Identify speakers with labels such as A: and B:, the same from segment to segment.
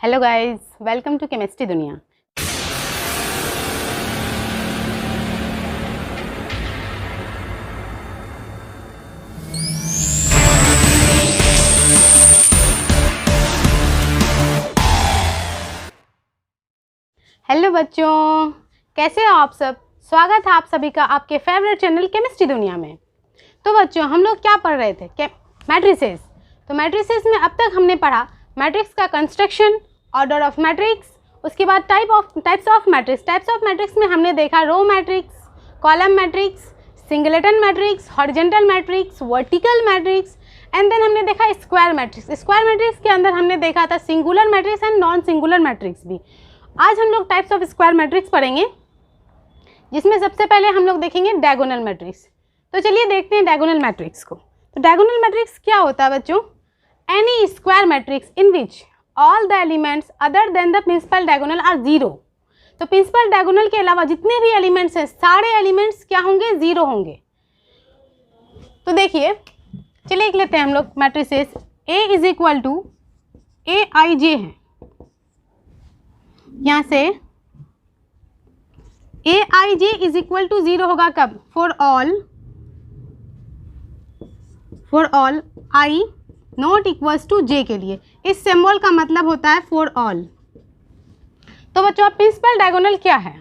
A: Hello guys, welcome to chemistry दुनिया। Hello बच्चों, कैसे हो आप सब। स्वागत है आप सभी का आपके फेवरेट चैनल केमिस्ट्री दुनिया में। तो बच्चों, हम लोग क्या पढ़ रहे थे? मैट्रिसेस। तो मैट्रिसेस में अब तक हमने पढ़ा मैट्रिक्स का कंस्ट्रक्शन, ऑर्डर ऑफ मैट्रिक्स, उसके बाद types of matrix. Types of matrix में हमने देखा row matrix, column matrix, singleton matrix, horizontal matrix, vertical matrix, and then हमने देखा स्क्वायर मैट्रिक्स। स्क्वायर मैट्रिक्स के अंदर हमने देखा था singular matrix and non singular matrix भी। आज हम लोग टाइप्स ऑफ स्क्वायर मैट्रिक्स पढ़ेंगे, जिसमें सबसे पहले हम लोग देखेंगे डायगोनल मैट्रिक्स। तो चलिए देखते हैं डायगोनल मैट्रिक्स को। तो डायगोनल मैट्रिक्स क्या होता है बच्चों? Any square matrix in which all the elements other than the principal diagonal are zero. तो प्रिंसिपल डायगोनल के अलावा जितने भी एलिमेंट्स हैं, सारे एलिमेंट्स क्या होंगे? जीरो होंगे। तो देखिए, चलिए लिख लेते हैं हम लोग matrices. A is equal to A I J है, यहाँ से A I J is equal to zero होगा कब? For all I not equals to J के लिए। इस सिंबल का मतलब होता है फॉर ऑल। तो बच्चों, प्रिंसिपल डायगोनल क्या है?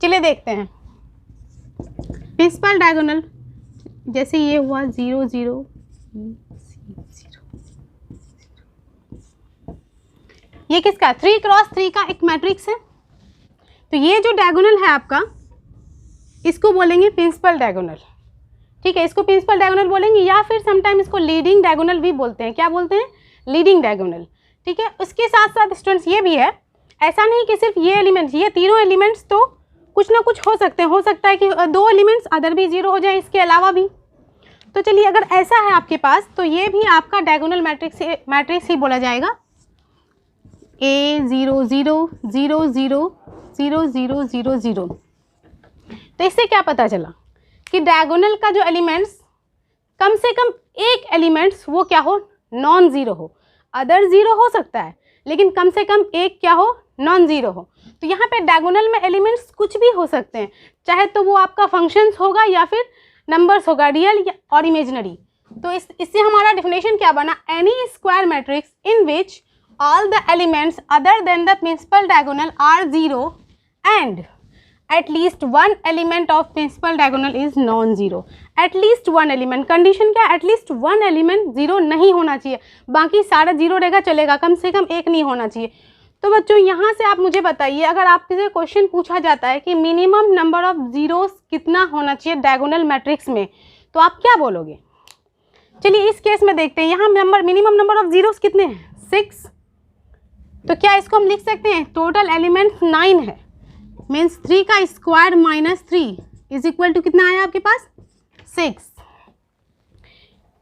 A: चलिए देखते हैं। प्रिंसिपल डायगोनल जैसे ये हुआ 0 0 0, ये किसका? 3 क्रॉस 3 का एक मैट्रिक्स है। तो ये जो डायगोनल है आपका, इसको बोलेंगे प्रिंसिपल डायगोनल। ठीक है, इसको प्रिंसिपल डायगोनल बोलेंगे, या फिर समटाइम इसको लीडिंग डायगोनल भी बोलते हैं। क्या बोलते हैं? Leading diagonal. ठीक है, उसके साथ साथ स्टूडेंट्स ये भी है, ऐसा नहीं कि सिर्फ ये एलिमेंट्स, ये तीनों एलिमेंट्स तो कुछ ना कुछ हो सकते हैं। हो सकता है कि 2 एलिमेंट्स अदर भी जीरो हो जाए, इसके अलावा भी। तो चलिए, अगर ऐसा है आपके पास, तो ये भी आपका डायगोनल मैट्रिक्स ही बोला जाएगा। A 0 0 0 0 0 0 0 0। तो इससे क्या पता चला कि डायगोनल का जो एलिमेंट्स, कम से कम एक एलिमेंट्स वो क्या हो? नॉन जीरो हो। अदर जीरो हो सकता है, लेकिन कम से कम एक क्या हो? नॉन जीरो हो। तो यहाँ पे डायगोनल में एलिमेंट्स कुछ भी हो सकते हैं, चाहे तो वो आपका फंक्शंस होगा या फिर नंबर्स होगा, रियल और इमेजिनरी। तो इससे हमारा डेफिनेशन क्या बना? Any square matrix in which all the elements other than the principal diagonal are zero and at least one element of principal diagonal is non-zero। at least one element, condition क्या? at least one element zero नहीं होना चाहिए, बाकी सारा zero रहेगा चलेगा, कम से कम एक नहीं होना चाहिए। तो बच्चों, यहाँ से आप मुझे बताइए, अगर आपसे क्वेश्चन पूछा जाता है कि मिनिमम नंबर ऑफ जीरोस कितना होना चाहिए डायगोनल मैट्रिक्स में, तो आप क्या बोलोगे? चलिए इस केस में देखते हैं। यहाँ मिनिमम नंबर ऑफ जीरोस कितने हैं? 6। तो क्या इसको हम लिख सकते हैं? टोटल एलिमेंट्स 9 है, मीन्स 3 का square minus 3 is equal to कितना आया आपके पास? 6।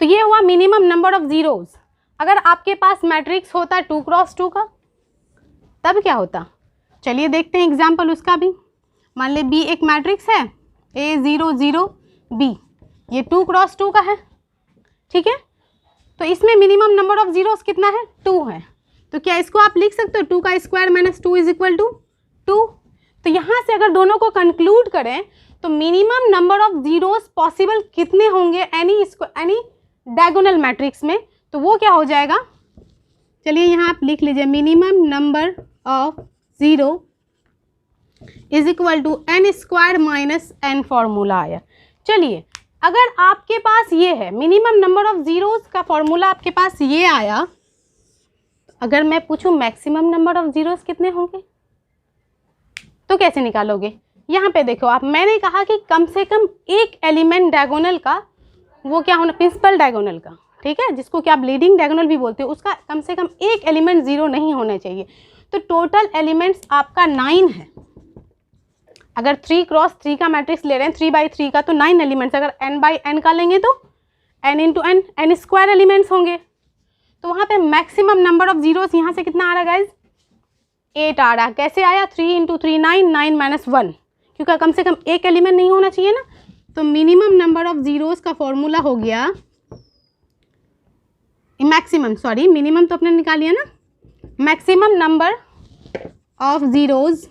A: तो ये हुआ मिनिमम नंबर ऑफ जीरोस। अगर आपके पास मैट्रिक्स होता 2 क्रॉस 2 का, तब क्या होता? चलिए देखते हैं एग्जाम्पल उसका भी। मान ले बी एक मैट्रिक्स है, A 0 0 B, ये 2 क्रॉस 2 का है। ठीक है, तो इसमें मिनिमम नंबर ऑफ जीरोस कितना है? 2 है। तो क्या इसको आप लिख सकते हो 2 का square minus 2 is equal to 2। तो यहाँ से अगर दोनों को कंक्लूड करें तो minimum number of zeros possible कितने होंगे एनी डायगोनल मैट्रिक्स में? तो वो क्या हो जाएगा? चलिए यहाँ आप लिख लीजिए, minimum number of zero is equal to n square minus n formula आया। चलिए, अगर आपके पास ये है मिनिमम नंबर ऑफ जीरोस का फॉर्मूला, आपके पास ये आया, अगर मैं पूछूं मैक्सिमम नंबर ऑफ जीरोस कितने होंगे, तो कैसे निकालोगे? यहाँ पे देखो आप, मैंने कहा कि कम से कम एक एलिमेंट डायगोनल का वो क्या होना? प्रिंसिपल डायगोनल का। ठीक है, जिसको कि आप लीडिंग डायगोनल भी बोलते हो, उसका कम से कम एक एलिमेंट जीरो नहीं होना चाहिए। तो टोटल एलिमेंट्स आपका 9 है। अगर 3 क्रॉस 3 का मैट्रिक्स ले रहे हैं, 3 बाई 3 का, तो 9 एलिमेंट्स। अगर n बाई n का लेंगे तो n into n square elements होंगे। तो वहाँ पे मैक्सिमम नंबर ऑफ जीरोस यहाँ से कितना आ रहा है गाइज? 8 आ रहा। कैसे आया? 3 इंटू 3 9, 9 माइनस 1, क्योंकि कम से कम एक एलिमेंट नहीं होना चाहिए ना। तो मिनिमम नंबर ऑफ जीरोस का फॉर्मूला हो गया मैक्सिमम, सॉरी मिनिमम तो अपने निकाल लिया ना, maximum number of zeros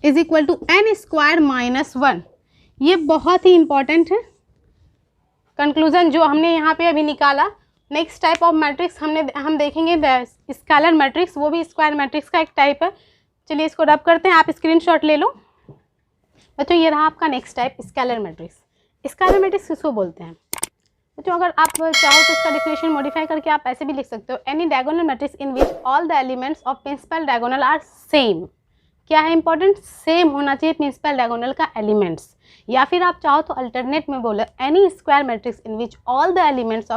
A: is equal to n square minus 1। ये बहुत ही इंपॉर्टेंट है कंक्लूजन जो हमने यहाँ पे अभी निकाला। नेक्स्ट टाइप ऑफ मैट्रिक्स हम देखेंगे स्केलर मैट्रिक्स, वो भी स्क्वायर मैट्रिक्स का एक टाइप है। चलिए इसको रब करते हैं, आप स्क्रीनशॉट ले लो बच्चों। ये रहा आपका next type scalar matrix. Scalar matrix किसको बोलते हैं बच्चों? अगर आप चाहो तो इसका डिफिनेशन मॉडिफाई करके आप ऐसे भी लिख सकते हो, any diagonal matrix in which all the elements of principal diagonal are same. क्या है इंपॉर्टेंट? सेम होना चाहिए प्रिंसिपल डायगोनल का एलिमेंट्स। या फिर आप चाहो तो अल्टरनेट में बोलो, any square matrix in which all the elements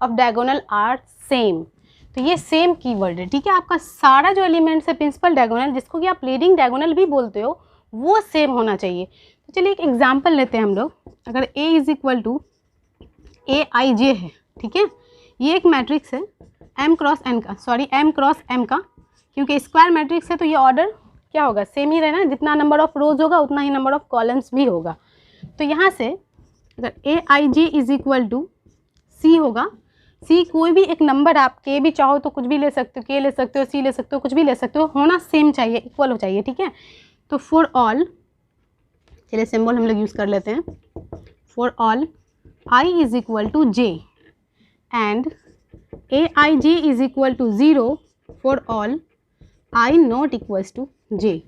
A: of diagonal are same. तो ये सेम कीवर्ड है, ठीक है। आपका सारा जो एलिमेंट्स है प्रिंसिपल डायगोनल, जिसको कि आप लीडिंग डायगोनल भी बोलते हो, वो सेम होना चाहिए। तो चलिए एक एग्जांपल लेते हैं हम लोग। अगर A is equal to AIJ है, ठीक है, ये एक मैट्रिक्स है M क्रॉस M का, क्योंकि स्क्वायर मैट्रिक्स है तो ये ऑर्डर क्या होगा? सेम ही रहना, जितना नंबर ऑफ रोज होगा उतना ही नंबर ऑफ कॉलम्स भी होगा। तो यहाँ से अगर AIJ is equal to C होगा, C कोई भी एक नंबर, आप K भी चाहो तो कुछ भी ले सकते हो, K ले सकते हो, C ले सकते हो, कुछ भी ले सकते हो, होना सेम चाहिए, इक्वल हो चाहिए, ठीक है। तो फॉर ऑल, चलिए सिंबल हम लोग यूज़ कर लेते हैं, for all I is equal to J and AIJ is equal to 0 for all I not equals to J।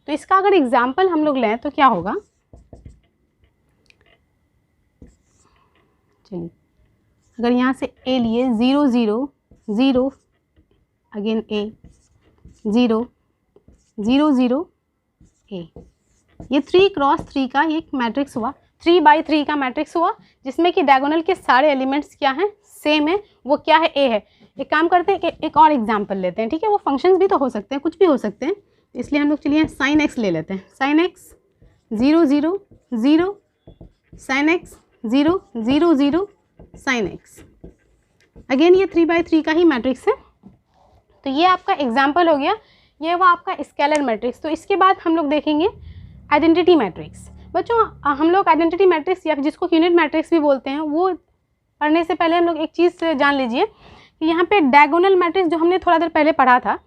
A: तो इसका अगर एग्जाम्पल हम लोग लें तो क्या होगा? चलिए अगर यहाँ से A लिए 0 0 0 अगेन A 0 0 0 A, ये 3 क्रॉस 3 का ये एक मैट्रिक्स हुआ, 3 बाई 3 का मैट्रिक्स हुआ, जिसमें कि डायगोनल के सारे एलिमेंट्स क्या हैं? सेम है। वो क्या है? A है। एक काम करते हैं कि एक और एग्जांपल लेते हैं, ठीक है। वो फंक्शंस भी तो हो सकते हैं, कुछ भी हो सकते हैं, इसलिए हम लोग चलिए साइन x ले लेते हैं। Sine x 0 0 0 sine x 0 0 0 sine x, again ये 3 बाई 3 का ही मैट्रिक्स है। तो ये आपका एग्जाम्पल हो गया, ये वो आपका स्केलर मैट्रिक्स। तो इसके बाद हम लोग देखेंगे आइडेंटिटी मैट्रिक्स। बच्चों हम लोग आइडेंटिटी मैट्रिक्स या जिसको यूनिट मैट्रिक्स भी बोलते हैं, वो पढ़ने से पहले हम लोग एक चीज़ जान लीजिए कि यहाँ पे डायगोनल मैट्रिक्स जो हमने थोड़ा देर पहले पढ़ा था,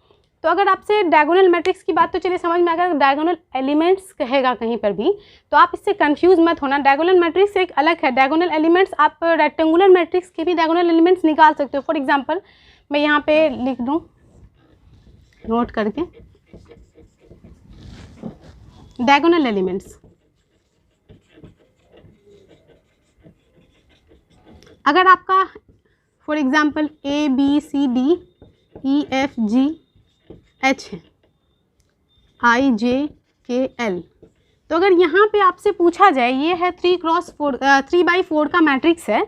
A: तो अगर आपसे डायगोनल मैट्रिक्स की बात तो चलिए समझ में, अगर डायगोनल एलिमेंट्स कहेगा कहीं पर भी तो आप इससे कंफ्यूज मत होना। डायगोनल मैट्रिक्स एक अलग है, डायगोनल एलिमेंट्स आप रेक्टेंगुलर मैट्रिक्स के भी डायगोनल एलिमेंट्स निकाल सकते हो। फॉर एग्जाम्पल मैं यहाँ पे लिख दूँ नोट करके, डायगोनल एलिमेंट्स, अगर आपका फॉर एग्जाम्पल ABCDEFGH है, IJKL, तो अगर यहाँ पे आपसे पूछा जाए, ये है 3 बाई 4 का मैट्रिक्स है,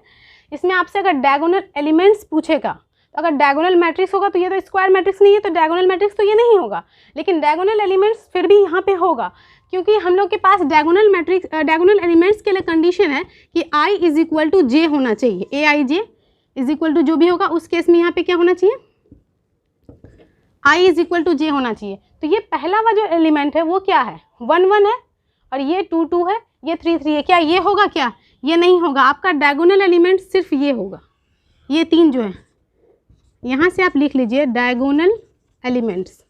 A: इसमें आपसे अगर डायगोनल एलिमेंट्स पूछेगा, तो अगर डायगोनल मैट्रिक्स होगा तो ये तो स्क्वायर मैट्रिक्स नहीं है, तो डायगोनल मैट्रिक्स तो ये नहीं होगा, लेकिन डायगोनल एलिमेंट्स फिर भी यहाँ पे होगा, क्योंकि हम लोग के पास डायगोनल एलिमेंट्स के लिए कंडीशन है कि I is equal to J होना चाहिए। AIJ इज इक्वल टू जो भी होगा उस केस में यहाँ पे क्या होना चाहिए? I is equal to J होना चाहिए। तो ये पहला वाला जो एलिमेंट है वो क्या है? 1 1 है, और ये 2 2 है, ये 3 3 है। क्या ये होगा? क्या ये नहीं होगा। आपका डायगोनल एलिमेंट सिर्फ ये होगा, ये 3 जो है, यहाँ से आप लिख लीजिए डायगोनल एलिमेंट्स।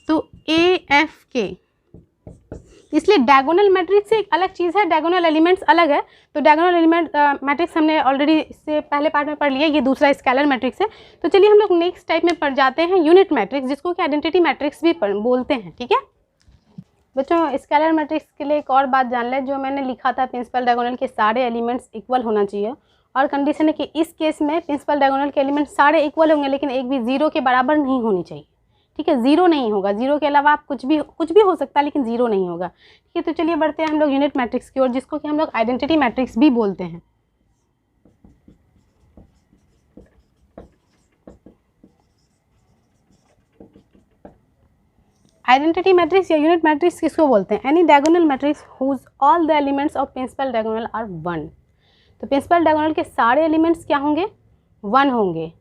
A: तो AFK, इसलिए डायगोनल मैट्रिक्स एक अलग चीज़ है, डायगोनल एलिमेंट्स अलग है। तो डायगोनल एलिमेंट मैट्रिक्स हमने ऑलरेडी इससे पहले पार्ट में पढ़ लिया, ये दूसरा स्केलर मैट्रिक्स है। तो चलिए हम लोग नेक्स्ट टाइप में पढ़ जाते हैं यूनिट मैट्रिक्स, जिसको कि आइडेंटिटी मैट्रिक्स भी बोलते हैं, ठीक है बच्चों। स्केलर मैट्रिक्स के लिए एक और बात जान लें, जो मैंने लिखा था प्रिंसिपल डायगोनल के सारे एलिमेंट्स इक्वल होना चाहिए, और कंडीशन है कि इस केस में प्रिंसिपल डायगोनल के एलिमेंट्स सारे इक्वल होंगे, लेकिन एक भी 0 के बराबर नहीं होनी चाहिए, ठीक है। 0 नहीं होगा, 0 के अलावा आप कुछ भी हो सकता है, लेकिन 0 नहीं होगा, ठीक है। तो चलिए बढ़ते हैं हम लोग यूनिट मैट्रिक्स की ओर, जिसको कि हम लोग आइडेंटिटी मैट्रिक्स भी बोलते हैं। आइडेंटिटी मैट्रिक्स या यूनिट मैट्रिक्स किसको बोलते हैं? Any diagonal matrix whose all the elements of principal diagonal are 1। तो प्रिंसिपल डायगोनल के सारे एलिमेंट्स क्या होंगे? 1 होंगे।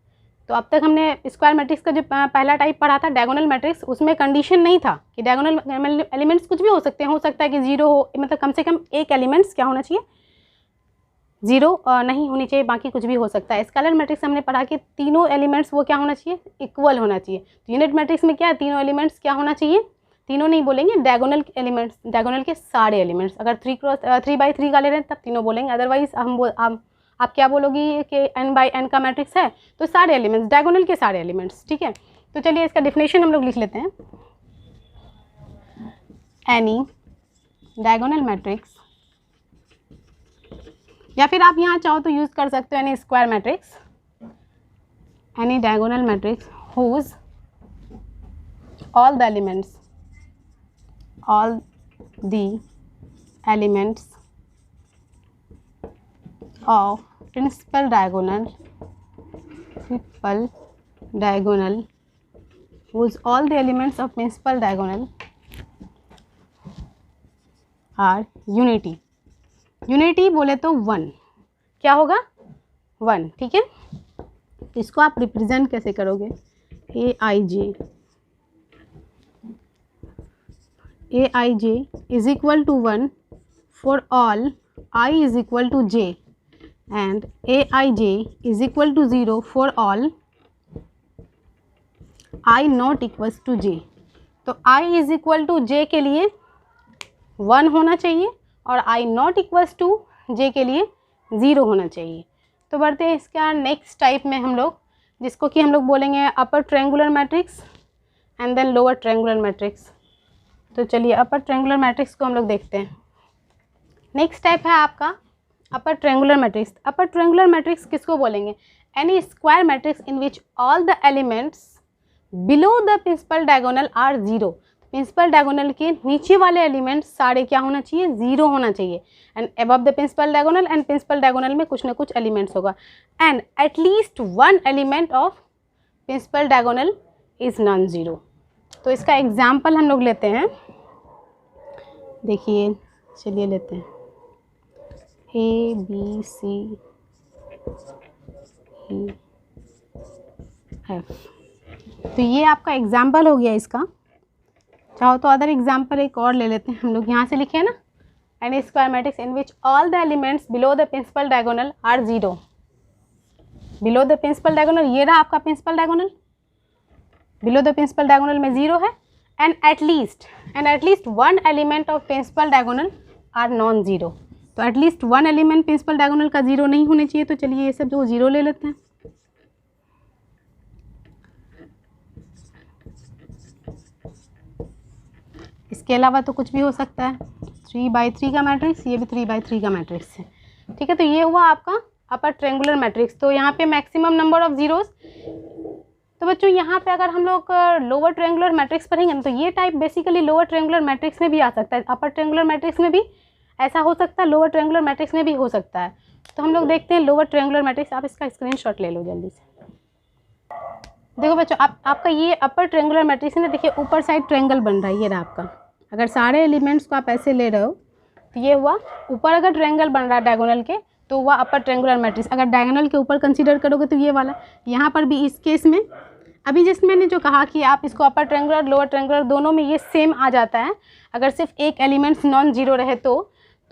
A: तो अब तक हमने स्क्वायर मैट्रिक्स का जो पहला टाइप पढ़ा था डायगोनल मैट्रिक्स, उसमें कंडीशन नहीं था कि डायगोनल एलिमेंट्स कुछ भी हो सकते हैं, हो सकता है कि 0 हो, मतलब कम से कम एक एलिमेंट्स क्या होना चाहिए? ज़ीरो नहीं होनी चाहिए, बाकी कुछ भी हो सकता है। स्केलर मैट्रिक्स हमने पढ़ा कि तीनों एलिमेंट्स वो क्या होना चाहिए, इक्वल होना चाहिए। तो यूनिट मैट्रिक्स में क्या है, तीनों एलिमेंट्स क्या होना चाहिए, तीनों नहीं बोलेंगे, डायगोनल एलिमेंट्स, डायगोनल के सारे एलिमेंट्स। अगर 3x3 का ले रहे हैं तब तीनों बोलेंगे, अदरवाइज आप क्या बोलोगी कि n/n का मैट्रिक्स है तो सारे एलिमेंट्स, डायगोनल के सारे एलिमेंट्स, ठीक है। तो चलिए इसका डिफिनेशन हम लोग लिख लेते हैं। एनी डायगोनल मैट्रिक्स, या फिर आप यहाँ चाहो तो यूज़ कर सकते हो any square matrix, any diagonal matrix whose all the elements of principal diagonal whose all the elements of principal diagonal are unity। Unity बोले तो 1, क्या होगा 1, ठीक है। इसको आप रिप्रेजेंट कैसे करोगे, aij is equal to 1 for all I is equal to j and aij is equal to 0 for all I not equals to j। तो I is equal to j के लिए 1 होना चाहिए और I not equals to j के लिए 0 होना चाहिए। तो बढ़ते हैं इसका नेक्स्ट टाइप में हम लोग, जिसको कि हम लोग बोलेंगे upper triangular matrix and then lower triangular matrix. तो चलिए अपर ट्रायंगुलर मैट्रिक्स को हम लोग देखते हैं। नेक्स्ट टाइप है आपका upper triangular matrix. Upper triangular matrix किसको बोलेंगे, any square matrix in which all the elements below the principal diagonal are zero. Principal diagonal के नीचे वाले एलिमेंट्स सारे क्या होना चाहिए, जीरो होना चाहिए। And above the principal diagonal, and principal diagonal में कुछ ना कुछ एलिमेंट्स होगा। And at least 1 element of principal diagonal is non zero. तो इसका एग्जाम्पल हम लोग लेते हैं, देखिए चलिए लेते हैं A B C E F। तो ये आपका एग्जाम्पल हो गया इसका। चाहो तो अदर एग्जाम्पल एक और ले लेते हैं हम लोग, यहाँ से लिखे ना, any square matrix in which all the elements below the principal diagonal are zero. Below the principal diagonal, ये रहा आपका principal diagonal, below the principal diagonal में 0 है। And at least 1 element of principal diagonal are non zero. तो at least 1 element principal diagonal का 0 नहीं होने चाहिए। तो चलिए ये सब जो 0 ले लेते हैं। इसके अलावा तो कुछ भी हो सकता है। 3x3 का मैट्रिक्स, ये भी 3x3 का मैट्रिक्स है, ठीक है। तो ये हुआ आपका अपर ट्रायंगुलर मैट्रिक्स। तो यहाँ पे मैक्सिमम नंबर ऑफ जीरोस। तो बच्चों यहाँ पे अगर हम लोग लोअर ट्रायंगुलर मैट्रिक्स पढ़ेंगे ना, तो ये type basically lower triangular matrix में भी आ सकता है। अपर ट्रायंगुलर मैट्रिक्स में भी ऐसा हो सकता है, लोअर ट्रायंगुलर मैट्रिक्स में भी हो सकता है। तो हम लोग देखते हैं लोअर ट्रायंगुलर मैट्रिक्स। आप इसका स्क्रीनशॉट ले लो जल्दी से। देखो बच्चों, आपका ये अपर ट्रायंगुलर मैट्रिक्स है ना, देखिए ऊपर साइड ट्रायंगल बन रहा है, ये रहा आपका। अगर सारे एलिमेंट्स को आप ऐसे ले रहे हो तो ये हुआ ऊपर, अगर ट्रायंगल बन रहा है डायगोनल के तो हुआ अपर ट्रायंगुलर मैट्रिक्स। अगर डायगोनल के ऊपर कंसीडर करोगे तो ये वाला। यहाँ पर भी इस केस में अभी जिस मैंने जो कहा कि आप इसको अपर ट्रायंगुलर लोअर ट्रायंगुलर दोनों में ये सेम आ जाता है। अगर सिर्फ एक एलिमेंट्स नॉन जीरो रहे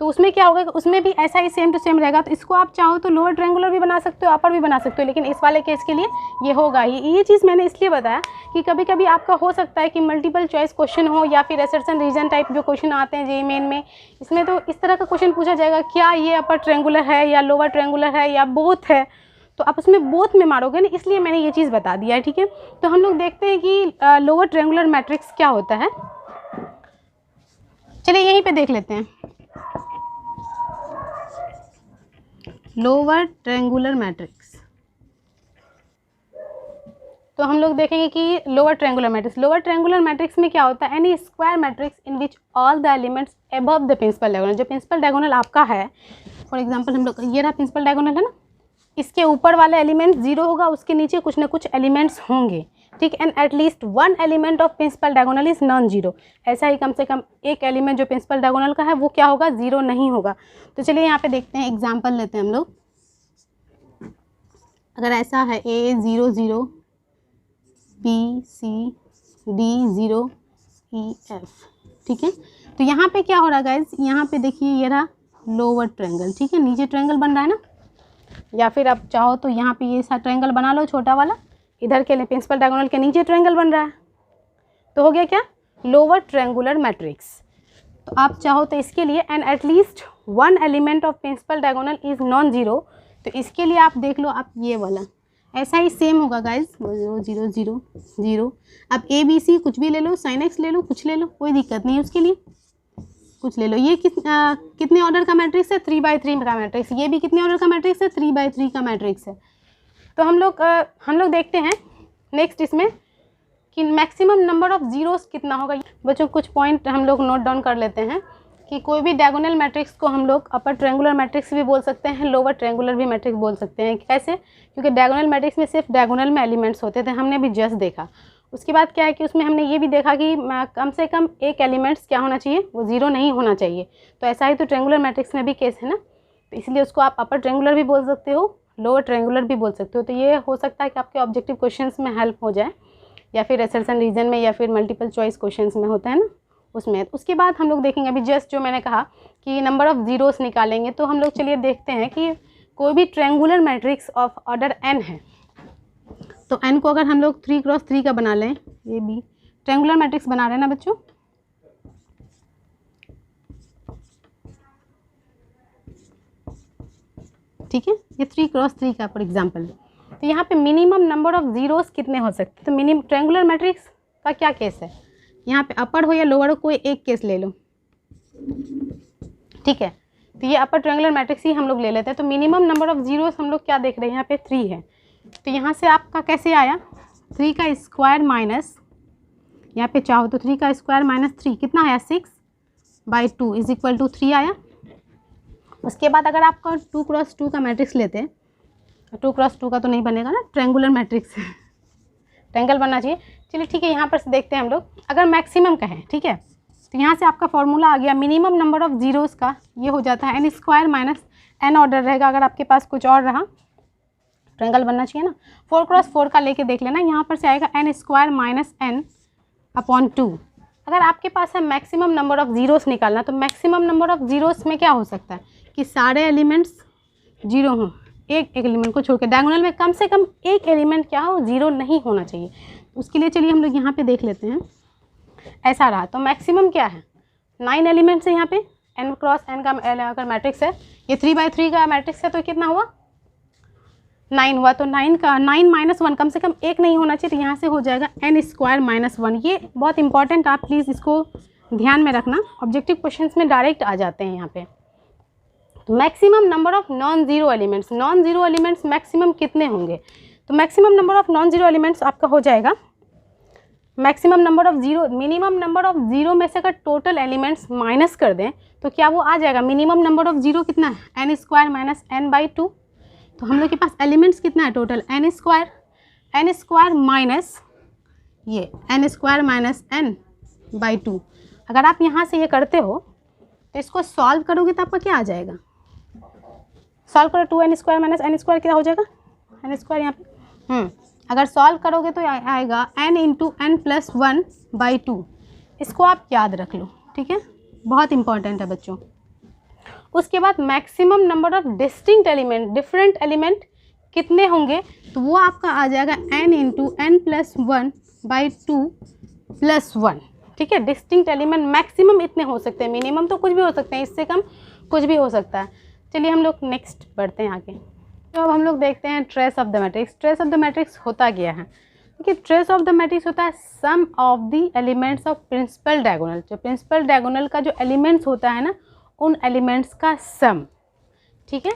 A: तो उसमें क्या होगा, उसमें भी ऐसा ही सेम टू सेम रहेगा। तो इसको आप चाहो तो लोअर ट्रायंगुलर भी बना सकते हो, अपर भी बना सकते हो, लेकिन इस वाले केस के लिए ये होगा। ये चीज़ मैंने इसलिए बताया कि कभी कभी आपका हो सकता है कि मल्टीपल चॉइस क्वेश्चन हो या फिर असर्शन रीजन टाइप जो क्वेश्चन आते हैं जेईई मेन में, इसमें तो इस तरह का क्वेश्चन पूछा जाएगा, क्या ये अपर ट्रायंगुलर है या लोअर ट्रायंगुलर है या बोथ है। तो आप उसमें बोथ में मारोगे ना, इसलिए मैंने ये चीज़ बता दिया है, ठीक है। तो हम लोग देखते हैं कि लोअर ट्रायंगुलर मैट्रिक्स क्या होता है। चलिए यहीं पे देख लेते हैं लोअर ट्रायंगुलर मैट्रिक्स। तो हम लोग देखेंगे कि लोअर ट्रायंगुलर मैट्रिक्स में क्या होता है, any square matrix in which all the elements above the principal diagonal. जो प्रिंसिपल डायगोनल आपका है, फॉर एग्जांपल हम लोग ये रहा प्रिंसिपल डायगोनल है ना, इसके ऊपर वाला एलिमेंट 0 होगा, उसके नीचे कुछ ना कुछ एलिमेंट्स होंगे, ठीक। And at least 1 element of principal diagonal is non zero. ऐसा ही कम से कम एक एलिमेंट जो प्रिंसिपल डायगोनल का है वो क्या होगा, 0 नहीं होगा। तो चलिए यहाँ पे देखते हैं, एग्जाम्पल लेते हैं हम लोग। अगर ऐसा है A 0 0 B C D 0 E F, ठीक है। तो यहाँ पे क्या हो रहा है गाइज, यहाँ पे देखिए ये रहा लोअर ट्रायंगल, ठीक है, नीचे ट्रायंगल बन रहा है ना, या फिर आप चाहो तो यहाँ पे ये सा ट्रायंगल बना लो छोटा वाला, इधर के लिए प्रिंसिपल डायगोनल के नीचे ट्रायंगल बन रहा है, तो हो गया क्या, लोअर ट्रायंगुलर मैट्रिक्स। तो आप चाहो तो इसके लिए and at least one element of principal diagonal is non zero, तो इसके लिए आप देख लो, आप ये वाला ऐसा ही सेम होगा गाइज, 0 0 0 0। अब ए बी सी कुछ भी ले लो, साइन एक्स ले लो, कुछ ले लो, कोई दिक्कत नहीं है उसके लिए, कुछ ले लो। ये कितने ऑर्डर का मैट्रिक्स है, 3×3 का मैट्रिक्स। ये भी कितने ऑर्डर का मैट्रिक्स है, 3×3 का मैट्रिक्स है। तो हम लोग देखते हैं नेक्स्ट इसमें कि मैक्सिमम नंबर ऑफ जीरोस कितना होगा। बच्चों कुछ पॉइंट हम लोग नोट डाउन कर लेते हैं कि कोई भी डायगोनल मैट्रिक्स को हम लोग अपर ट्रायंगुलर मैट्रिक्स भी बोल सकते हैं, लोअर ट्रायंगुलर भी मैट्रिक्स बोल सकते हैं। कैसे, क्योंकि डायगोनल मैट्रिक्स में सिर्फ डायगोनल में एलिमेंट्स होते थे, हमने अभी जस्ट देखा। उसके बाद क्या है कि उसमें हमने ये भी देखा कि कम से कम एक एलिमेंट्स क्या होना चाहिए, वो जीरो नहीं होना चाहिए। तो ऐसा ही तो ट्रायंगुलर मैट्रिक्स में भी केस है ना, तो इसलिए उसको आप अपर ट्रायंगुलर भी बोल सकते हो, लोअर ट्रायंगुलर भी बोल सकते हो। तो ये हो सकता है कि आपके ऑब्जेक्टिव क्वेश्चंस में हेल्प हो जाए, या फिर असर्शन रीजन में, या फिर मल्टीपल चॉइस क्वेश्चंस में होता है ना, उसमें। उसके बाद हम लोग देखेंगे, अभी जस्ट जो मैंने कहा कि नंबर ऑफ़ जीरोस निकालेंगे, तो हम लोग चलिए देखते हैं कि कोई भी triangular matrix of order n है, तो n को अगर हम लोग 3×3 का बना लें, ये भी ट्रायंगुलर मैट्रिक्स बना रहे हैं ना बच्चों, ठीक है, ये 3×3 का फॉर एग्जाम्पल। तो यहाँ पे मिनिमम नंबर ऑफ जीरोस कितने हो सकते हैं, तो मिनिमम ट्रायंगुलर मैट्रिक्स का क्या केस है, यहाँ पे अपर हो या लोअर हो, कोई एक केस ले लो, ठीक है। तो ये अपर ट्रायंगुलर मैट्रिक्स ही हम लोग ले लेते हैं। तो मिनिमम नंबर ऑफ जीरोस हम लोग क्या देख रहे हैं, यहाँ पे 3 है। तो यहाँ से आपका कैसे आया, 3 का स्क्वायर माइनस, यहाँ पे चाहो तो 3 का स्क्वायर माइनस 3 कितना आया, 6/2 इज इक्वल टू 3 आया। उसके बाद अगर आपका 2×2 का मैट्रिक्स लेते हैं, 2×2 का तो नहीं बनेगा ना, ट्रायंगुलर मैट्रिक्स ट्रायंगल बनना चाहिए। चलिए ठीक है, यहाँ पर से देखते हैं हम लोग, अगर मैक्सिमम का है, ठीक है, तो यहाँ से आपका फॉर्मूला आ गया, मिनिमम नंबर ऑफ जीरोस का ये हो जाता है n² माइनस n ऑर्डर रहेगा। अगर आपके पास कुछ और रहा, ट्रायंगल बनना चाहिए ना, 4×4 का लेके देख लेना, यहाँ पर से आएगा n² माइनस n/2। अगर आपके पास है मैक्सिमम नंबर ऑफ जीरोस निकालना, तो मैक्सिमम नंबर ऑफ जीरोस में क्या हो सकता है कि सारे एलिमेंट्स जीरो हों, एक एलिमेंट को छोड़ के। डायगोनल में कम से कम एक एलिमेंट क्या हो, जीरो नहीं होना चाहिए। उसके लिए चलिए हम लोग यहाँ पे देख लेते हैं, ऐसा रहा तो मैक्सिमम क्या है, 9 एलिमेंट्स है यहाँ पे, n×n का अगर मैट्रिक्स है, ये 3×3 का मैट्रिक्स है, तो कितना हुआ, 9 हुआ। तो 9 का 9 - 1 कम से कम एक नहीं होना चाहिए, तो यहाँ से हो जाएगा n² माइनस 1। ये बहुत इंपॉर्टेंट, आप प्लीज़ इसको ध्यान में रखना, ऑब्जेक्टिव क्वेश्चंस में डायरेक्ट आ जाते हैं यहाँ पे। तो maximum number of non zero elements maximum कितने होंगे, तो maximum number of non zero elements आपका हो जाएगा maximum number of zero, minimum number of zero में से अगर टोटल एलिमेंट्स माइनस कर दें तो क्या वो आ जाएगा, मिनिमम नंबर ऑफ जीरो कितना है, n² माइनस n/2। तो हम लोग के पास एलिमेंट्स कितना है टोटल, n² माइनस ये n² माइनस n/2। अगर आप यहाँ से ये करते हो तो इसको सॉल्व करोगे तो आपका क्या आ जाएगा, सॉल्व करो, 2n² माइनस n² क्या हो जाएगा, n² यहाँ पे अगर सॉल्व करोगे तो आएगा n × n+1/2। इसको आप याद रख लो, ठीक है, बहुत इंपॉर्टेंट है बच्चों। उसके बाद maximum number of distinct element, different element कितने होंगे, तो वो आपका आ जाएगा n × n+1/2 + 1, ठीक है। डिस्टिंक्ट एलिमेंट मैक्सिमम इतने हो सकते हैं, मिनिमम तो कुछ भी हो सकते हैं, इससे कम कुछ भी हो सकता है। चलिए हम लोग नेक्स्ट बढ़ते हैं आगे। तो अब हम लोग देखते हैं trace of the matrix. Trace of the matrix होता क्या है, क्योंकि ट्रेस ऑफ द मैट्रिक्स होता है sum of the elements of principal diagonal. जो प्रिंसिपल डायगोनल का जो एलिमेंट्स होता है ना, उन एलिमेंट्स का सम, ठीक है।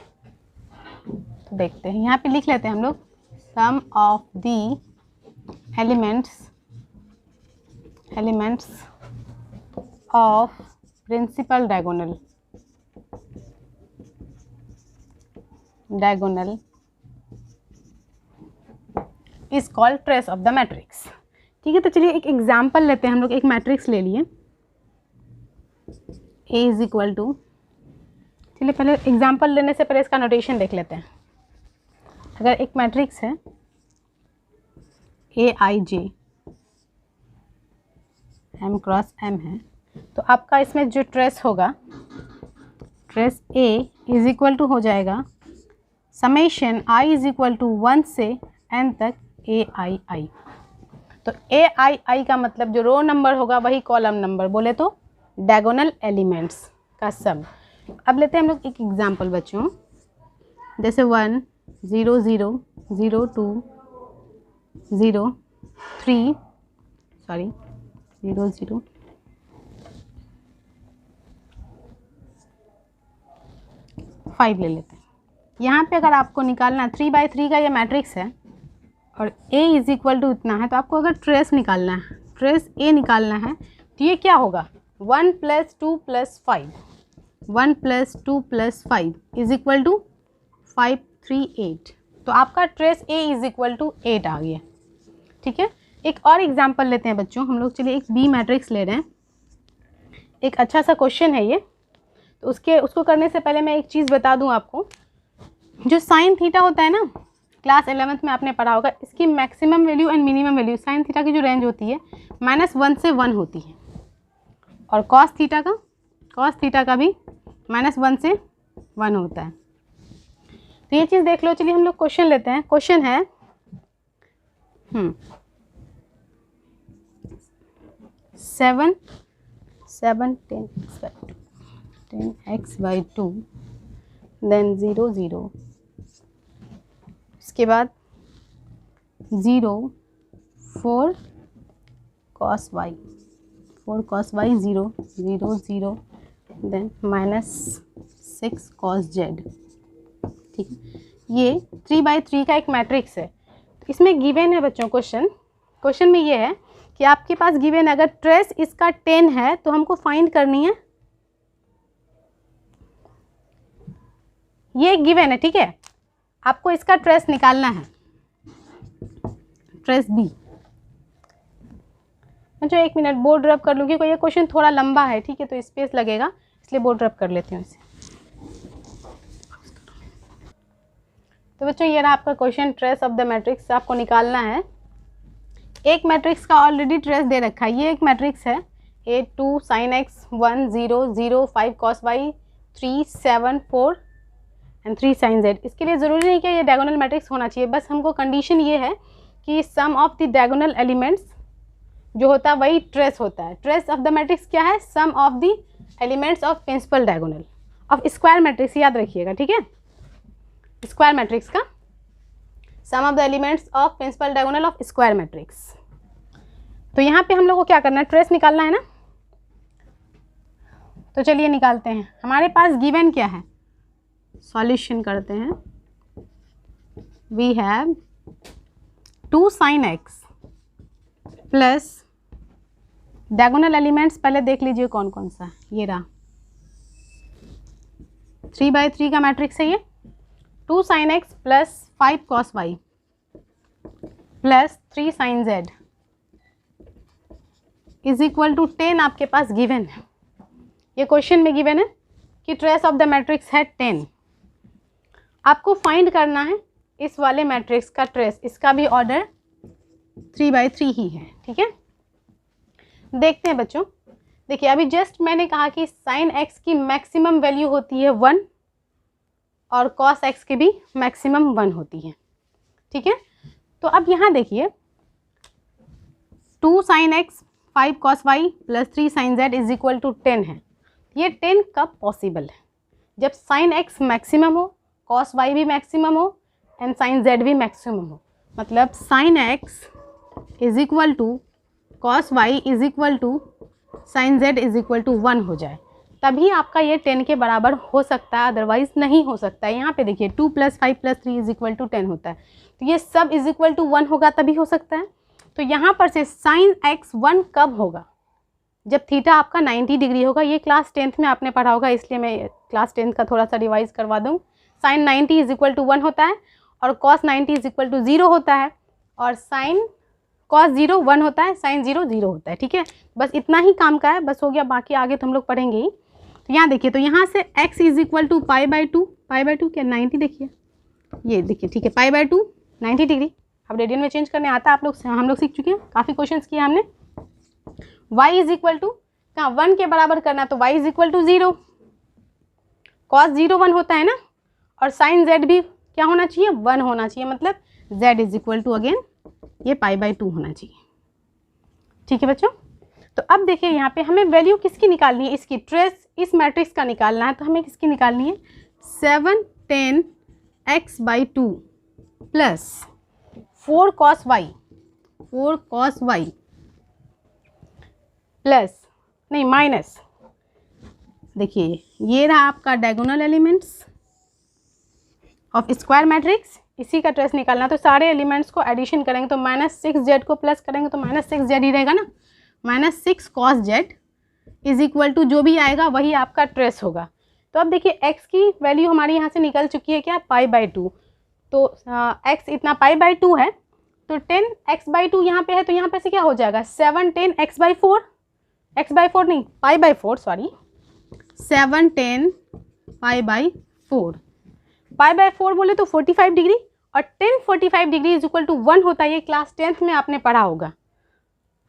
A: तो देखते हैं, यहाँ पे लिख लेते हैं हम लोग, sum of the elements of principal diagonal is called trace of the matrix, ठीक है। तो चलिए एक एग्जाम्पल लेते हैं हम लोग, एक मैट्रिक्स ले लिए A इज इक्वल टू, चलिए पहले एग्जाम्पल लेने से पहले इसका नोटेशन देख लेते हैं। अगर एक मैट्रिक्स है AIJ m × m है, तो आपका इसमें जो ट्रेस होगा, trace A is equal to हो जाएगा summation i is equal to 1 से एन तक ए आई आई। तो ए आई आई का मतलब जो रो नंबर होगा वही कॉलम नंबर, बोले तो डायगोनल एलिमेंट्स का सम। अब लेते हैं हम लोग एक एग्जांपल बच्चों, जैसे 1 0 0 0 2 0 3 सॉरी 0 0 5 ले लेते हैं। यहाँ पे अगर आपको निकालना 3/3 का ये मैट्रिक्स है और A इज इक्वल टू इतना है, तो आपको अगर ट्रेस निकालना है, ट्रेस A निकालना है, तो ये क्या होगा 1 + 2 + 5, 1 + 2 + 5 इज इक्वल टू 5 3 8। तो आपका trace A is equal to 8 आ गया। ठीक है, एक और एग्जांपल लेते हैं बच्चों हम लोग। चलिए एक B मैट्रिक्स ले रहे हैं, एक अच्छा सा क्वेश्चन है ये। तो उसको करने से पहले मैं एक चीज़ बता दूं आपको, जो साइन थीटा होता है ना, क्लास 11th में आपने पढ़ा होगा, इसकी maximum value and minimum value sine theta की जो रेंज होती है -1 से 1 होती है, और कॉस थीटा का भी -1 से 1 होता है। तो ये चीज़ देख लो। चलिए हम लोग क्वेश्चन लेते हैं। क्वेश्चन है 7 10x/2 देन 0 0, इसके बाद 0 4 cos y 0 0 0 then -6 cos z। ठीक है, ये 3/3 का एक मैट्रिक्स है। तो इसमें गिवन है बच्चों क्वेश्चन में ये है कि आपके पास गिवन अगर ट्रेस इसका 10 है तो हमको फाइंड करनी है, ये गिवन है। ठीक है, आपको इसका ट्रेस निकालना है, ट्रेस बी। जो 1 मिनट बोर्ड रब कर लूँगी, ये क्वेश्चन थोड़ा लंबा है, ठीक है, तो स्पेस लगेगा, इसलिए बोर्ड रब कर लेती हूँ इसे। तो बच्चों ये रहा आपका question, trace of the matrix आपको निकालना है। एक मैट्रिक्स का ऑलरेडी ट्रेस दे रखा है, ये एक मैट्रिक्स है A2 sin x 1 0 0 5 cos y 3 7 4 and 3 sin z। इसके लिए ज़रूरी नहीं कि ये डायगोनल मैट्रिक्स होना चाहिए, बस हमको कंडीशन ये है कि सम ऑफ द डायगोनल एलिमेंट्स जो होता है वही ट्रेस होता है। ट्रेस ऑफ द मैट्रिक्स क्या है, sum of the elements of principal diagonal of square matrix, याद रखिएगा। ठीक है, स्क्वायर मैट्रिक्स का sum of the elements of principal diagonal of square matrix. तो यहाँ पे हम लोग को क्या करना है, ट्रेस निकालना है ना। तो चलिए निकालते हैं। हमारे पास गिवन क्या है, सॉल्यूशन करते हैं। We have 2 sin x plus diagonal elements पहले देख लीजिए कौन कौन सा, ये रहा 3/3 का मैट्रिक्स है ये। 2 sin x plus 5 cos y plus 3 sin z is equal to 10 आपके पास गिवन है। ये क्वेश्चन में गिवन है कि ट्रेस ऑफ द मैट्रिक्स है 10। आपको फाइंड करना है इस वाले मैट्रिक्स का ट्रेस, इसका भी ऑर्डर 3/3 ही है। ठीक है, देखते हैं बच्चों। देखिए अभी जस्ट मैंने कहा कि साइन x की मैक्सिमम वैल्यू होती है 1 और कॉस x की भी मैक्सिमम 1 होती है। ठीक है, तो अब यहाँ देखिए 2 sin x 5 cos y plus 3 sin z is equal to 10 है। ये 10 कब पॉसिबल है, जब sin x मैक्सिमम हो, cos y भी मैक्सिमम हो एंड sin z भी मैक्सिमम हो। मतलब sin x is equal to cos y is equal to sin z is equal to 1 हो जाए, तभी आपका ये 10 के बराबर हो सकता है, अदरवाइज नहीं हो सकता है। यहाँ पे देखिए 2 + 5 + 3 इज इक्वल टू 10 होता है, तो ये सब इज इक्वल टू 1 होगा तभी हो सकता है। तो यहाँ पर से sin x 1 कब होगा, जब थीटा आपका 90 डिग्री होगा। ये क्लास 10th में आपने पढ़ा होगा, इसलिए मैं क्लास 10th का थोड़ा सा रिवाइज करवा दूँ। sin 90 इज इक्वल टू 1 होता है और cos 90 इज इक्वल टू 0 होता है, और sin cos 0 1 होता है, sin 0 0 होता है। ठीक है, बस इतना ही काम का है, बस हो गया, बाकी आगे तो हम लोग पढ़ेंगे ही। तो यहाँ देखिए, तो यहाँ से x इज इक्वल टू पाई/2 क्या 90, देखिए ये देखिए, ठीक है, पाई/2 90 डिग्री। अब रेडियन में चेंज करने आता है, आप लोग हम लोग सीख चुके हैं, काफ़ी क्वेश्चंस किए हमने। y इज इक्वल टू कहाँ 1 के बराबर करना है, तो y is equal to 0, cos 0 1 होता है ना, और sin z भी क्या होना चाहिए, 1 होना चाहिए, मतलब z is equal to again ये π/2 होना चाहिए। ठीक है बच्चों, तो अब देखिए यहाँ पे हमें वैल्यू किसकी निकालनी है, इसकी ट्रेस इस मैट्रिक्स का निकालना है, तो हमें किसकी निकालनी है, 7 10 x/2 plus 4 cos y plus नहीं माइनस, देखिए ये रहा आपका diagonal elements of square matrix, इसी का ट्रेस निकालना। तो सारे एलिमेंट्स को एडिशन करेंगे तो -6z को प्लस करेंगे तो -6z ही रहेगा ना, -6 cos z is equal to जो भी आएगा वही आपका ट्रेस होगा। तो अब देखिए x की वैल्यू हमारी यहाँ से निकल चुकी है क्या, π/2, तो x इतना π/2 है, तो 10 x/2 यहाँ पे है, तो यहाँ पे से क्या हो जाएगा 7 10 x/4 नहीं π/4 सॉरी 7 10 π/4, π/4 बोले तो 45 डिग्री, और 10 45 डिग्री इज इक्वल टू 1 होता है, ये क्लास 10th में आपने पढ़ा होगा,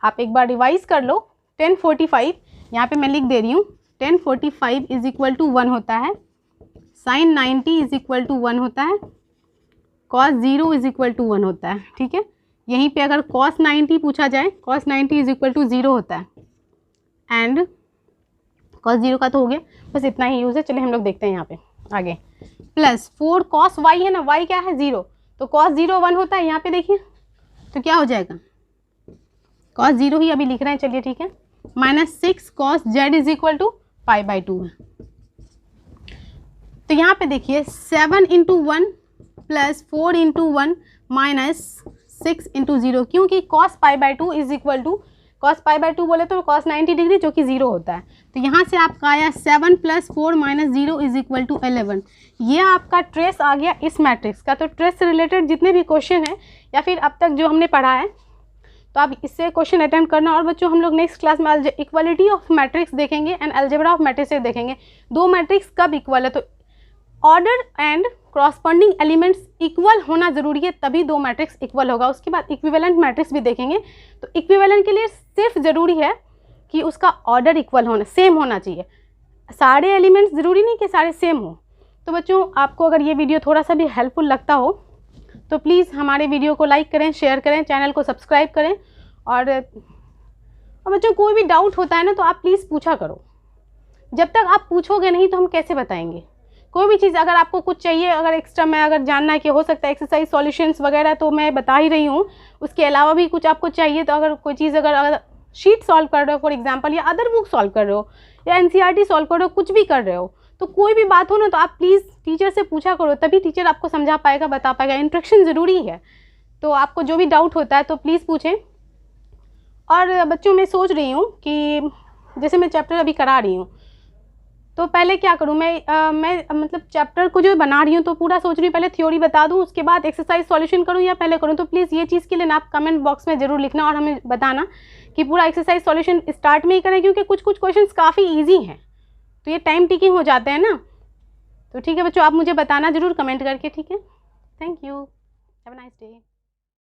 A: आप एक बार रिवाइज कर लो। 10 45 यहाँ पे मैं लिख दे रही हूँ, 10 45 इज इक्वल टू 1 होता है, sin 90 इज इक्वल टू 1 होता है, cos 0 इज इक्वल टू 1 होता है। ठीक है, यहीं पे अगर cos 90 पूछा जाए, cos 90 इज इक्वल टू 0 होता है, एंड cos 0 का तो हो गया, बस इतना ही यूज़ है। चलिए हम लोग देखते हैं यहाँ पे आगे, प्लस 4 cos y है ना, y क्या है 0, तो cos 0 1 होता है, यहाँ पे देखिए तो क्या हो जाएगा, cos 0 ही अभी लिख रहे हैं, चलिए ठीक है, -6 cos z is equal to π/2 है। तो यहाँ पे देखिए 7 × 1 प्लस 4 × 1 माइनस 6 × 0, क्योंकि cos π/2 is equal to, cos π/2 बोले तो cos 90 डिग्री जो कि 0 होता है, तो यहाँ से आपका आया 7 + 4 - 0 इज इक्वल टू 11। ये आपका ट्रेस आ गया इस मैट्रिक्स का। तो ट्रेस से रिलेटेड जितने भी क्वेश्चन हैं या फिर अब तक जो हमने पढ़ा है, तो आप इससे क्वेश्चन अटेम्प्ट करना। और बच्चों हम लोग नेक्स्ट क्लास में इक्वलिटी ऑफ मैट्रिक्स देखेंगे एंड अलजेब्रा ऑफ मैट्रिक्स देखेंगे। दो मैट्रिक्स कब इक्वल है, तो order and corresponding elements equal होना ज़रूरी है, तभी दो मैट्रिक्स इक्वल होगा। उसके बाद इक्विवेलेंट मैट्रिक्स भी देखेंगे। तो इक्विवेलेंट के लिए सिर्फ ज़रूरी है कि उसका ऑर्डर इक्वल होना, सेम होना चाहिए। सारे एलिमेंट्स ज़रूरी नहीं कि सारे सेम हो। तो बच्चों आपको अगर ये वीडियो थोड़ा सा भी हेल्पफुल लगता हो तो प्लीज़ हमारे वीडियो को लाइक करें, शेयर करें, चैनल को सब्सक्राइब करें। और बच्चों कोई भी डाउट होता है ना तो आप प्लीज़ पूछा करो। जब तक आप पूछोगे नहीं तो हम कैसे बताएंगे। कोई भी चीज़ अगर आपको कुछ चाहिए, अगर एक्स्ट्रा में अगर जानना है कि हो सकता है एक्सरसाइज सॉल्यूशंस वगैरह, तो मैं बता ही रही हूँ। उसके अलावा भी कुछ आपको चाहिए तो अगर कोई चीज़ अगर शीट सॉल्व कर रहे हो फॉर एग्जांपल, या अदर बुक सॉल्व कर रहे हो, या एनसीईआरटी सॉल्व कर रहे हो, कुछ भी कर रहे हो, तो कोई भी बात हो ना तो आप प्लीज़ टीचर से पूछा करो, तभी टीचर आपको समझा पाएगा, बता पाएगा। इंट्रैक्शन ज़रूरी है। तो आपको जो भी डाउट होता है तो प्लीज़ पूछें। और बच्चों मैं सोच रही हूँ कि जैसे मैं चैप्टर अभी करा रही हूँ, तो पहले क्या करूँ मैं मतलब चैप्टर को जो बना रही हूँ तो पूरा सोच रही हूँ पहले थ्योरी बता दूँ, उसके बाद एक्सरसाइज सॉल्यूशन करूँ या पहले करूँ। तो प्लीज़ ये चीज़ के लिए ना आप कमेंट बॉक्स में ज़रूर लिखना और हमें बताना कि पूरा एक्सरसाइज सॉल्यूशन स्टार्ट में ही करें, क्योंकि कुछ कुछ क्वेश्चंस काफ़ी ईजी हैं, तो ये टाइम टेकिंग हो जाते हैं ना। तो ठीक है बच्चों, आप मुझे बताना ज़रूर कमेंट करके। ठीक है, thank you, have a nice day.